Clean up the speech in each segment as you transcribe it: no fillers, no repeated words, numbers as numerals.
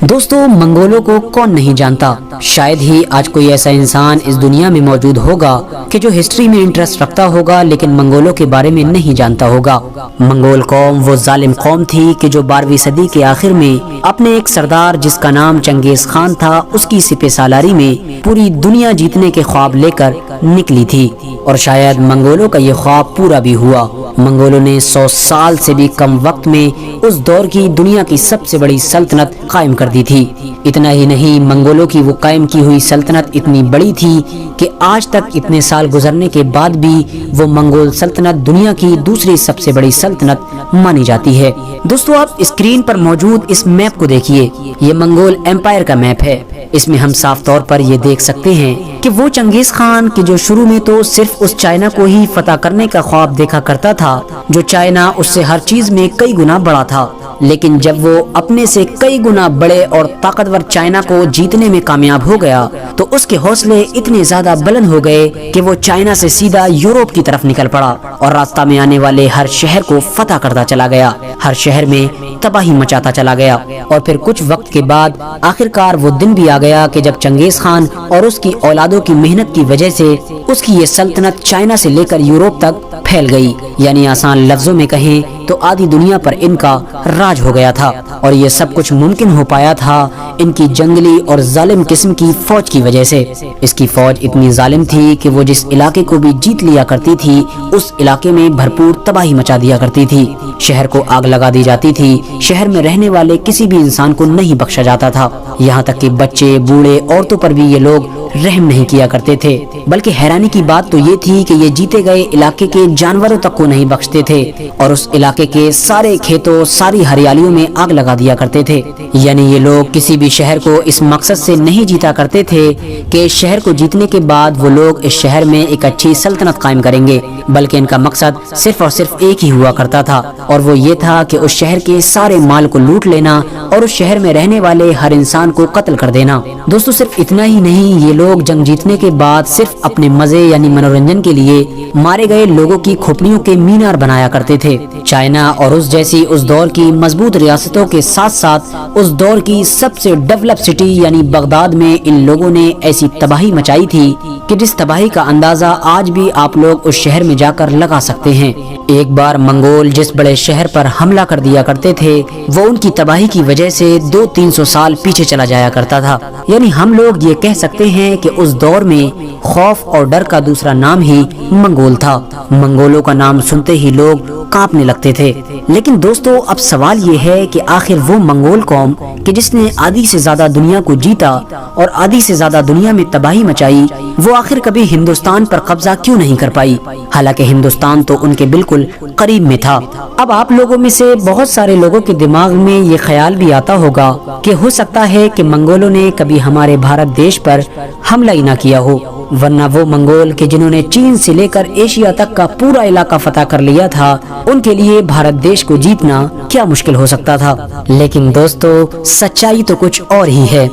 دوستو، منگولوں کو کون نہیں جانتا؟ شاید ہی آج کوئی ایسا انسان اس دنیا میں موجود ہوگا کہ جو ہسٹری میں انٹرسٹ رکھتا ہوگا لیکن منگولوں کے بارے میں نہیں جانتا ہوگا۔ منگول قوم وہ ظالم قوم تھی کہ جو 12ویں صدی کے آخر میں اپنے ایک سردار جس کا نام چنگیز خان تھا اس کی سپہ سالاری میں پوری دنیا جیتنے کے خواب لے کر نکلی تھی، اور شاید منگولوں کا یہ خواب پورا بھی ہوا۔ منگولوں نے 100 سال سے بھی کم وقت میں اس دور کی دنیا کی سب سے بڑی سلطنت قائم کر دی تھی۔ اتنا ہی نہیں، منگولوں کی وہ قائم کی ہوئی سلطنت اتنی بڑی تھی کہ آج تک اتنے سال گزرنے کے بعد بھی وہ منگول سلطنت دنیا کی دوسری سب سے بڑی سلطنت مانی جاتی ہے۔ دوستو، آپ اسکرین پر موجود اس میپ کو دیکھیے، یہ منگول ایمپائر کا میپ ہے۔ اس میں ہم صاف طور پر یہ دیکھ سکتے ہیں کہ وہ چنگیز خان کہ جو شروع میں تو صرف اس چائنا کو ہی فتح کرنے کا خواب دیکھا کرتا تھا، جو چائنا اس سے ہر چیز میں کئی گنا بڑا تھا، لیکن جب وہ اپنے سے کئی گنا بڑے اور طاقتور چائنا کو جیتنے میں کامیاب ہو گیا تو اس کے حوصلے اتنے زیادہ بلند ہو گئے کہ وہ چائنا سے سیدھا یورپ کی طرف نکل پڑا اور راستہ میں آنے والے ہر شہر کو فتح کرتا چلا گیا، ہر شہر میں تباہی مچاتا چلا گیا۔ اور پھر کچھ وقت کے بعد آخرکار وہ دن بھی آ گیا کہ جب چنگیز خان اور اس کی اولادوں کی محنت کی وجہ سے اس کی یہ سلطنت چائنا سے لے کر یورپ تک پھیل گئی، یعنی آسان لفظوں میں کہیں تو آدھی دنیا پر ان کا راج ہو گیا تھا، اور یہ سب کچھ ممکن ہو پایا تھا ان کی جنگلی اور ظالم قسم کی فوج کی وجہ سے۔ اس کی فوج اتنی ظالم تھی کہ وہ جس علاقے کو بھی جیت لیا کرتی تھی اس علاقے میں بھرپور تباہی مچا دیا کرتی تھی، شہر کو آگ لگا دی جاتی تھی، شہر میں رہنے والے کسی بھی انسان کو نہیں بخشا جاتا تھا، یہاں تک کہ بچے، بوڑھے، عورتوں پر بھی یہ لوگ رحم نہیں کیا کرتے تھے۔ بلکہ حیرانی کی بات تو یہ تھی کہ یہ جیتے گئے علاقے کے جانوروں تک کو نہیں بخشتے تھے اور اس علاقے کے سارے کھیتوں، ساری ہریالیوں میں آگ لگا دیا کرتے تھے۔ یعنی یہ لوگ کسی بھی شہر کو اس مقصد سے نہیں جیتا کرتے تھے کہ اس شہر کو جیتنے کے بعد وہ لوگ اس شہر میں ایک اچھی سلطنت قائم کریں گے، بلکہ ان کا مقصد صرف اور صرف ایک ہی ہوا کرتا تھا، اور وہ یہ تھا کہ اس شہر کے سارے مال کو لوٹ لینا اور اس شہر میں رہنے والے ہر انسان کو قتل کر دینا۔ دوستو، صرف اتنا ہی نہیں، یہ لوگ جنگ جیتنے کے بعد صرف اپنے مزے یعنی منورنجن کے لیے مارے گئے لوگوں کی کھوپڑیوں کے مینار بنایا کرتے تھے۔ چائنا اور اس جیسی اس دور کی مضبوط ریاستوں کے ساتھ ساتھ اس دور کی سب سے ڈیولپ سٹی یعنی بغداد میں ان لوگوں نے ایسی تباہی مچائی تھی کہ جس تباہی کا اندازہ آج بھی آپ لوگ اس شہر میں جا کر لگا سکتے ہیں۔ ایک بار منگول جس بڑے شہر پر حملہ کر دیا کرتے تھے وہ ان کی تباہی کی وجہ سے 200-300 سال پیچھے چلا جایا کرتا تھا، یعنی ہم لوگ یہ کہہ سکتے ہیں کہ اس دور میں خوف اور ڈر کا دوسرا نام ہی منگول تھا۔ منگولوں کا نام سنتے ہی لوگ کانپنے لگتے تھے۔ لیکن دوستو، اب سوال یہ ہے کہ آخر وہ منگول قوم کہ جس نے آدھی سے زیادہ دنیا کو جیتا اور آدھی سے زیادہ دنیا میں تباہی مچائی، وہ آخر کبھی ہندوستان پر قبضہ کیوں نہیں کر پائی، حالانکہ ہندوستان تو ان کے بالکل قریب میں تھا۔ اب آپ لوگوں میں سے بہت سارے لوگوں کے دماغ میں یہ خیال بھی آتا ہوگا کہ ہو سکتا ہے کہ منگولوں نے کبھی ہمارے بھارت دیش پر حملہ ہی نہ کیا ہو، ورنہ وہ منگول کہ جنہوں نے چین سے لے کر ایشیا تک کا پورا علاقہ فتح کر لیا تھا، ان کے لیے بھارت دیش کو جیتنا کیا مشکل ہو سکتا تھا۔ لیکن دوستو، سچائی تو کچھ اور ہی ہے۔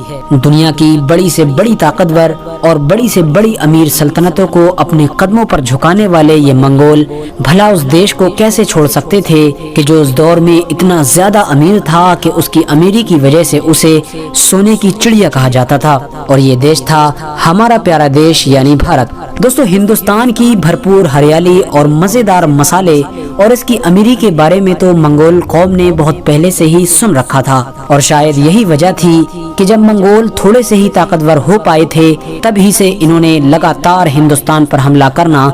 دنیا کی بڑی سے بڑی طاقتور اور بڑی سے بڑی امیر سلطنتوں کو اپنے قدموں پر جھکانے والے یہ منگول بھلا اس دیش کو کیسے چھوڑ سکتے تھے کہ جو اس دور میں اتنا زیادہ امیر تھا کہ اس کی امیری کی وجہ سے اسے سونے کی چڑیا کہا جاتا تھا، اور یہ دیش تھا ہمارا پیارا دیش یعنی بھارت۔ دوستو، ہندوستان کی بھرپور ہریالی اور مزیدار مسالے اور اس کی امیری کے بارے میں تو منگول قوم نے بہت پہلے سے ہی سن رکھا تھا، اور شاید یہی وجہ تھی کہ جب منگول تھوڑے سے ہی طاقتور ہو پائے تھے تب ہی سے انہوں نے لگاتار ہندوستان پر حملہ کرنا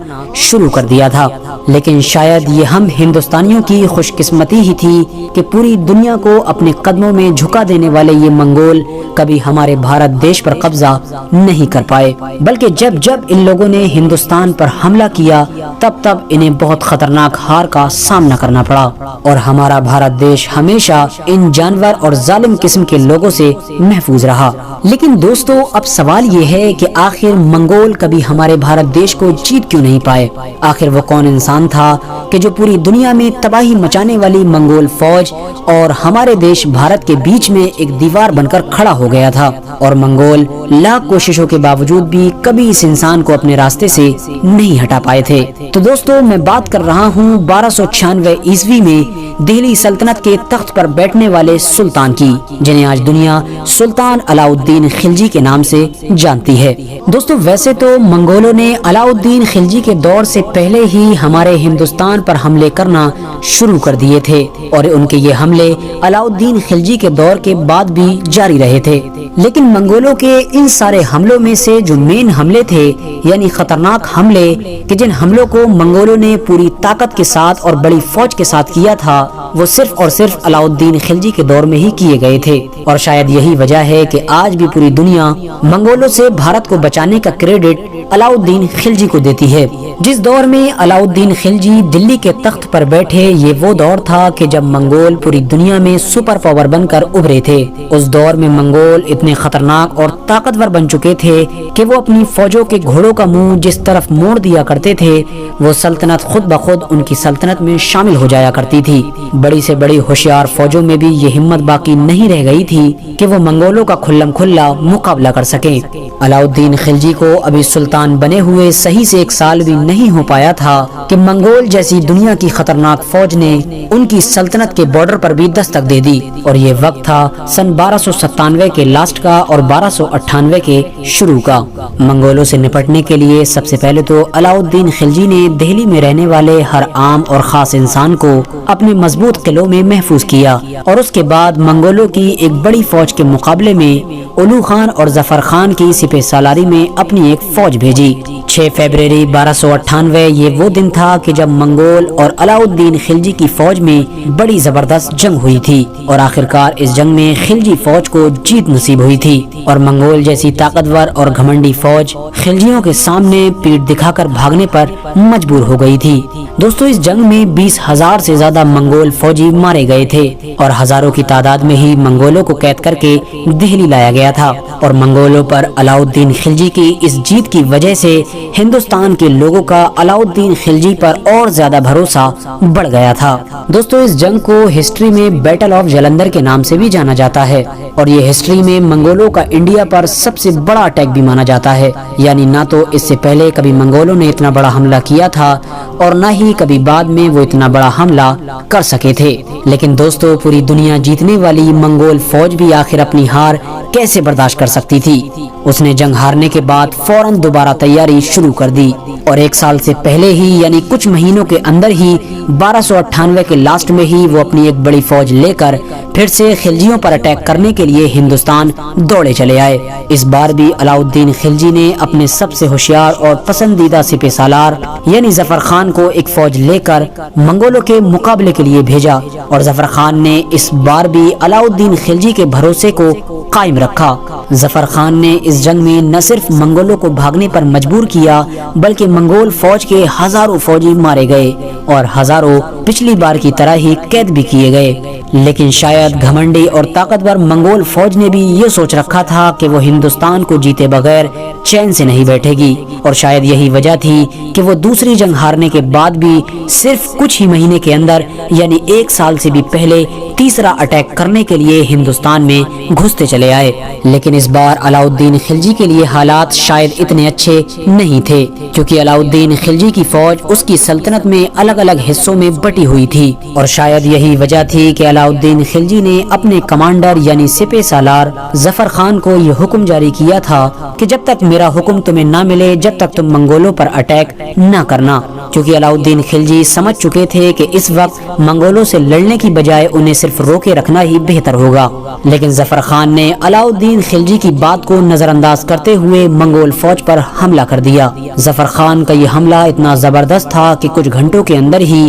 شروع کر دیا تھا۔ لیکن شاید یہ ہم ہندوستانیوں کی خوش قسمتی ہی تھی کہ پوری دنیا کو اپنے قدموں میں جھکا دینے والے یہ منگول کبھی ہمارے بھارت دیش پر قبضہ نہیں کر پائے، بلکہ جب ان لوگوں نے ہندوستان پر حملہ کیا تب انہیں بہت خطرناک ہار کا سامنا کرنا پڑا، اور ہمارا بھارت دیش ہمیشہ ان جانور اور ظالم قسم کے لوگوں سے محفوظ رہا۔ لیکن دوستو اب سوال یہ ہے کہ آخر منگول کبھی ہمارے بھارت دیش کو جیت کیوں نہیں پائے؟ آخر وہ کون انسان تھا کہ جو پوری دنیا میں تباہی مچانے والی منگول فوج اور ہمارے دیش بھارت کے بیچ میں ایک دیوار بن کر کھڑا ہو گیا تھا، اور منگول لاکھ کوششوں کے باوجود بھی کبھی اس انسان کو اپنے راستے سے نہیں ہٹا پائے تھے؟ تو دوستو میں بات کر رہا ہوں 1296 عیسوی میں دہلی سلطنت کے تخت پر بیٹھنے والے سلطان کی، جنہیں آج دنیا سلطان علاء الدین خلجی کے نام سے جانتی ہے۔ دوستو ویسے تو منگولوں نے علاء الدین خلجی کے دور سے پہلے ہی ہمارے ہندوستان پر حملے کرنا شروع کر دیے تھے، اور ان کے یہ حملے علاء الدین خلجی کے دور کے بعد بھی جاری رہے تھے۔ لیکن منگولوں کے ان سارے حملوں میں سے جو مین حملے تھے، یعنی خطرناک حملے کہ جن حملوں کو منگولوں نے پوری طاقت کے ساتھ اور بڑی فوج کے ساتھ کیا تھا، وہ صرف اور صرف علاء الدین خلجی کے دور میں ہی کیے گئے تھے۔ اور شاید یہی وجہ ہے کہ آج بھی پوری دنیا منگولوں سے بھارت کو بچانے کا کریڈٹ علاء الدین خلجی کو دیتی ہے۔ جس دور میں علاء الدین خلجی دلی کے تخت پر بیٹھے، یہ وہ دور تھا کہ جب منگول پوری دنیا میں سپر پاور بن کر ابھرے تھے۔ اس دور میں منگول اتنے خطرناک اور طاقتور بن چکے تھے کہ وہ اپنی فوجوں کے گھوڑوں کا منہ جس طرف موڑ دیا کرتے تھے، وہ سلطنت خود بخود ان کی سلطنت میں شامل ہو جایا کرتی تھی۔ بڑی سے بڑی ہوشیار فوجوں میں بھی یہ ہمت باقی نہیں رہ گئی تھی کہ وہ منگولوں کا کھلم کھلا مقابلہ کر سکیں۔ علاء الدین خلجی کو ابھی سلطان بنے ہوئے صحیح سے 1 سال بھی نہیں ہو پایا تھا کہ منگول جیسی دنیا کی خطرناک فوج نے ان کی سلطنت کے بارڈر پر بھی دستک دے دی، اور یہ وقت تھا سن 1297 کے لاسٹ کا اور 1298 کے شروع کا۔ منگولوں سے نپٹنے کے لیے سب سے پہلے تو علاء الدین خلجی نے دہلی میں رہنے والے ہر عام اور خاص انسان کو اپنے مضبوط قلعوں میں محفوظ کیا، اور اس کے بعد منگولوں کی ایک بڑی فوج کے مقابلے میں اولو خان اور ظفر خان کی سپہ سالاری میں اپنی ایک فوج بھیجی۔ 6 فروری 1298 یہ وہ دن تھا کہ جب منگول اور علاء الدین خلجی کی فوج میں بڑی زبردست جنگ ہوئی تھی، اور آخرکار اس جنگ میں خلجی فوج کو جیت نصیب ہوئی تھی، اور منگول جیسی طاقتور اور گھمنڈی فوج خلجیوں کے سامنے پیٹھ دکھا کر بھاگنے پر مجبور ہو گئی تھی۔ دوستو اس جنگ میں 20,000 سے زیادہ منگول فوجی مارے گئے تھے، اور ہزاروں کی تعداد میں ہی منگولوں کو قید کر کے دہلی لایا گیا تھا، اور منگولوں پر علاء الدین خلجی کی اس جیت کی وجہ سے ہندوستان کے لوگوں کا علاء الدین خلجی پر اور زیادہ بھروسہ بڑھ گیا تھا۔ دوستو اس جنگ کو ہسٹری میں بیٹل آف جلندر کے نام سے بھی جانا جاتا ہے، اور یہ ہسٹری میں منگولوں کا انڈیا پر سب سے بڑا اٹیک بھی مانا جاتا ہے، یعنی نہ تو اس سے پہلے کبھی منگولوں نے اتنا بڑا حملہ کیا تھا، اور نہ ہی کبھی بعد میں وہ اتنا بڑا حملہ کر سکے تھے۔ لیکن دوستو پوری دنیا جیتنے والی منگول فوج بھی آخر اپنی ہار کیسے برداشت کر سکتی تھی؟ اس نے جنگ ہارنے کے بعد فوراً دوبارہ تیاری شروع کر دی، اور 1 سال سے پہلے ہی یعنی کچھ مہینوں کے اندر ہی 1298 کے لاسٹ میں ہی وہ اپنی ایک بڑی فوج لے کر پھر سے خلجیوں پر اٹیک کرنے کے لیے ہندوستان دوڑے چلے آئے۔ اس بار بھی علاء الدین خلجی نے اپنے سب سے ہوشیار اور پسندیدہ سپہ سالار یعنی ظفر خان کو ایک فوج لے کر منگولوں کے مقابلے کے لیے بھیجا، اور ظفر خان نے اس بار بھی علاء الدین خلجی کے بھروسے کو قائم رکھا۔ ظفر خان نے اس جنگ میں نہ صرف منگولوں کو بھاگنے پر مجبور کیا، بلکہ منگول فوج کے ہزاروں فوجی مارے گئے، اور ہزاروں پچھلی بار کی طرح ہی قید بھی کیے گئے۔ لیکن شاید گھمنڈی اور طاقتور منگول فوج نے بھی یہ سوچ رکھا تھا کہ وہ ہندوستان کو جیتے بغیر چین سے نہیں بیٹھے گی، اور شاید یہی وجہ تھی کہ وہ دوسری جنگ ہارنے کے بعد بھی صرف کچھ ہی مہینے کے اندر یعنی 1 سال سے بھی پہلے تیسرا اٹیک کرنے کے لیے ہندوستان میں گھستے چلے آئے۔ لیکن اس بار علاء الدین خلجی کے لیے حالات شاید اتنے اچھے نہیں تھے، کیونکہ علاء الدین خلجی کی فوج اس کی سلطنت میں الگ الگ حصوں میں بٹی ہوئی تھی، اور شاید یہی وجہ تھی کہ علاء الدین خلجی نے اپنے کمانڈر یعنی سپہ سالار ظفر خان کو یہ حکم جاری کیا تھا کہ جب تک میرا حکم تمہیں نہ ملے جب تک تم منگولوں پر اٹیک نہ کرنا، کیونکہ علاء الدین خلجی سمجھ چکے تھے کہ اس وقت منگولوں سے لڑنے کی بجائے انہیں صرف روکے رکھنا ہی بہتر ہوگا۔ لیکن ظفر خان نے علاء الدین خلجی کی بات کو نظر انداز کرتے ہوئے منگول فوج پر حملہ کر دیا۔ ظفر خان کا یہ حملہ اتنا زبردست تھا کہ کچھ گھنٹوں کے اندر ہی